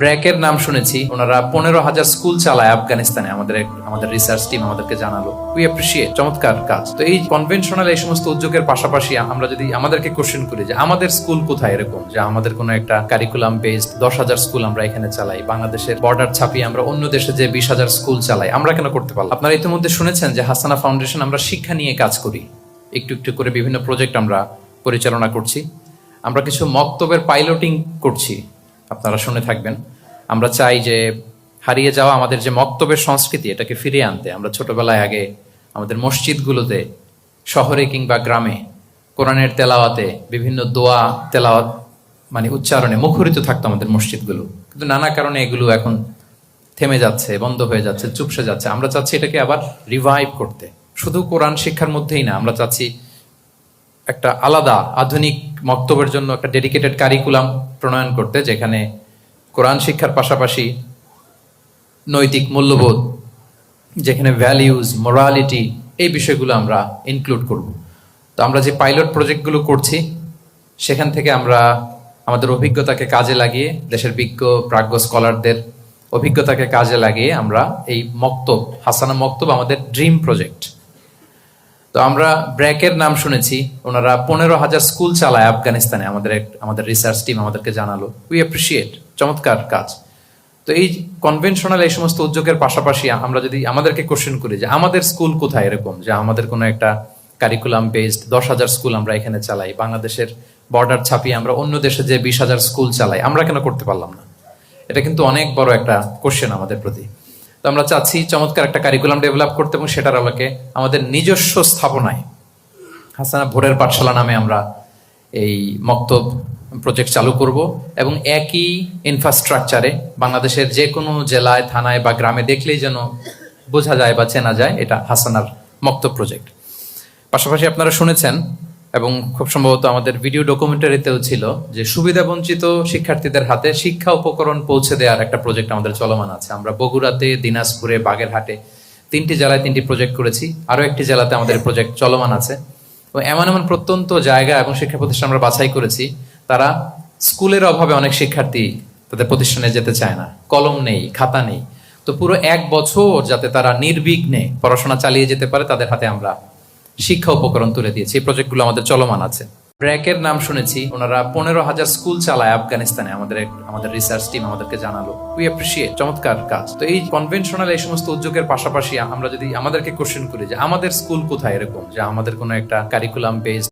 ব্র্যাকের নাম শুনেছি, ওনারা 15,000 স্কুল চালায় আফগানিস্তানে। আমাদের রিসার্চ টিম আমাদেরকে জানালো। উই অ্যাপ্রিশিয়েট, চমৎকার কাজ। তো এই কনভেনশনাল এই সমস্ত উদ্যোগের পাশাপাশি আমরা যদি আমাদেরকে কোশ্চেন করি যে আমাদের স্কুল কোথায়, এরকম যে আমাদের কোনো একটা কারিকুলাম বেসড 10,000 স্কুল আমরা এখানে চালাই, বাংলাদেশের বর্ডার ছাপিয়ে আমরা অন্য দেশে যে 20,000 স্কুল চালাই, আমরা কেন করতে পারলাম? আপনারা ইতিমধ্যে শুনেছেন যে হাসানা ফাউন্ডেশন আমরা শিক্ষা নিয়ে কাজ করি। একটু একটু করে বিভিন্ন প্রজেক্ট আমরা পরিচালনা করছি। আমরা কিছু মক্তবের পাইলটিং করছি, আপনারা শুনে থাকবেন। আমরা চাই যে হারিয়ে যাওয়া আমাদের যে মক্তবের সংস্কৃতি, এটাকে ফিরিয়ে আনতে। আমরা ছোটবেলায় আগে আমাদের মসজিদগুলোতে, শহরে কিংবা গ্রামে, কোরআনের তেলাওয়াতে, বিভিন্ন দোয়া তেলাওয়াত মানে উচ্চারণে মুখরিত থাকতো আমাদের মসজিদগুলো। কিন্তু নানা কারণে এগুলো এখন থেমে যাচ্ছে, বন্ধ হয়ে যাচ্ছে, চুপসে যাচ্ছে। আমরা চাচ্ছি এটাকে আবার রিভাইভ করতে। শুধু কোরআন শিক্ষার মধ্যেই না, আমরা চাচ্ছি একটা আলাদা আধুনিক মক্তবের জন্য একটা ডেডিকেটেড কারিকুলাম প্রণয়ন করতে, যেখানে কোরআন শিক্ষার পাশাপাশি নৈতিক মূল্যবোধ, যেখানে ভ্যালিউজ, মোরালিটি, এই বিষয়গুলো আমরা ইনক্লুড করব। তো আমরা যে পাইলট প্রজেক্টগুলো করছি, সেখান থেকে আমরা আমাদের অভিজ্ঞতাকে কাজে লাগিয়ে, দেশের বিজ্ঞ প্রাজ্ঞ স্কলারদের অভিজ্ঞতাকে কাজে লাগিয়ে আমরা এই মক্তব, হাসানা মক্তব আমাদের ড্রিম প্রজেক্ট। তো আমরা ব্র্যাকের নাম শুনেছি, ওনারা 15,000 স্কুল চালায় আফগানিস্তানে। আমাদের রিসার্চ টিম আমাদেরকে জানালো। উই অ্যাপ্রিশিয়েট, চমৎকার কাজ। তো এই কনভেনশনাল এই সমস্ত উদ্যোগের পাশাপাশি আমরা যদি আমাদেরকে কোশ্চেন করি যে আমাদের স্কুল কোথায়, এরকম যে আমাদের কোনো একটা কারিকুলাম বেসড 10,000 স্কুল আমরা এখানে চালাই, বাংলাদেশের বর্ডার ছাপিয়ে আমরা অন্য দেশে যে 20,000 স্কুল চালাই, আমরা কেন করতে পারলাম না? এটা কিন্তু অনেক বড় একটা কোশ্চেন আমাদের প্রতি। তো আমরা চাচ্ছি চমৎকার একটা কারিকুলাম ডেভেলপ করতে, এবং সেটার আলোকে আমাদের নিজস্ব স্থাপনায় হাসানা ভোরের পাঠশালা নামে আমরা এই মক্তব প্রজেক্ট চালু করব, এবং একই ইনফ্রাস্ট্রাকচারে বাংলাদেশের যে কোনো জেলায়, থানায় বা গ্রামে দেখলেই যেন বোঝা যায় বা চেনা যায় এটা হাসানার মক্তব প্রজেক্ট। পাশাপাশি আপনারা শুনেছেন, এবং খুব সম্ভবত আমাদের ভিডিও ডকুমেন্টারিতেও ছিল, যে সুবিধাবঞ্চিত শিক্ষার্থীদের হাতে শিক্ষা উপকরণ পৌঁছে দেওয়ার একটা প্রজেক্ট আমাদের চলমান আছে। আমরা বগুড়াতে, দিনাজপুরে, বাগেরহাটে 3টি জেলায় 3টি প্রজেক্ট করেছি। আরও একটি জেলাতে আমাদের প্রজেক্ট চলমান আছে। তো এমন এমন প্রত্যন্ত জায়গা এবং শিক্ষা প্রতিষ্ঠান আমরা বাছাই করেছি, তারা স্কুলের অভাবে অনেক শিক্ষার্থী তাদের প্রতিষ্ঠানে যেতে চায় না, কলম নেই, খাতা নেই। তো পুরো 1 বছর যাতে তারা নির্বিঘ্নে পড়াশোনা চালিয়ে যেতে পারে, তাদের হাতে আমরা শিক্ষা উপকরণ তুলে দিয়েছি। এই প্রজেক্টগুলো আমাদের চলমান আছে। ব্র্যাকের নাম শুনেছি, ওনারা 15,000 স্কুল চালায় আফগানিস্তানে। আমাদের রিসার্চ টিম আমাদেরকে জানালো। উই অ্যাপ্রিশিয়েট, চমৎকার কাজ। তো এই কনভেনশনাল এই সমস্ত উদ্যোগের পাশাপাশি আমরা যদি আমাদেরকে কোশ্চেন করি যে আমাদের স্কুল কোথায়, এরকম যে আমাদের কোনো একটা কারিকুলাম বেসড